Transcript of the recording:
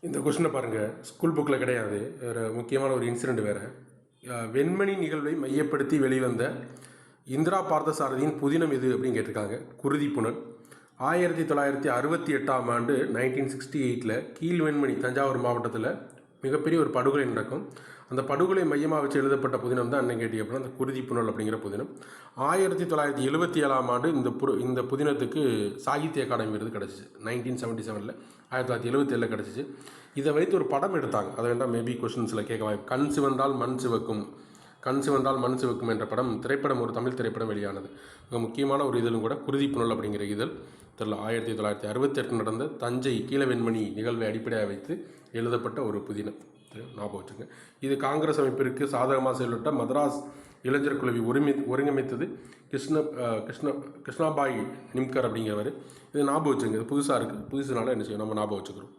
இந்த கொஷினை பாருங்கள், ஸ்கூல் புக்கில் கிடையாது. வேறு முக்கியமான ஒரு இன்சிடெண்ட் வேறு. வெண்மணி நிகழ்வை மையப்படுத்தி வெளிவந்த இந்திரா பார்த்தசாரதியின் புதினம் எது அப்படின்னு கேட்டிருக்காங்க. குருதி புனல். 1968ஆம் ஆண்டு 1968 கீழ்வெண்மணி தஞ்சாவூர் மாவட்டத்தில் மிகப்பெரிய ஒரு படுகொலை நடக்கும். அந்த படுகொலை மையமாக வச்சு எழுதப்பட்ட புதினம் தான் அன்னைக்கு கேட்டி அப்படின்னா அந்த குருதி புனல் அப்படிங்கிற புதினம். 1977ஆம் ஆண்டு இந்த புதினத்துக்கு சாகித்ய அகாடமி விருது கிடச்சிச்சு. 1977 1977 கிடச்சிச்சு. இதை வைத்து ஒரு படம் எடுத்தாங்க. அதை வேண்டாம் மேபி கொஷின்ஸில் கேட்க வாய்ப்பு. கண் சிவந்தால் மண் சிவக்கும் என்ற படம் திரைப்படம், ஒரு தமிழ் திரைப்படம் வெளியானது. மிக முக்கியமான ஒரு இதழும் கூட குருதி புனல் அப்படிங்கிற இதழ். 1968 நடந்த தஞ்சை கீழவெண்மணி நிகழ்வை அடிப்படையாக வைத்து எழுதப்பட்ட ஒரு புதினம். ஞாபகம் வச்சுங்க. இது காங்கிரஸ் அமைப்பிற்கு சாதகமாக செயல்பட்ட மதராஸ் இளைஞர் குழுவை ஒருங்கமைத்தது கிருஷ்ணபாய் நிம்கர் அப்படிங்கிறவர். இது ஞாபகம் வச்சுங்க. இது புதுசாக இருக்குது. புதுசுனால என்ன செய்யும், நம்ம ஞாபகம் வச்சுக்கிறோம்.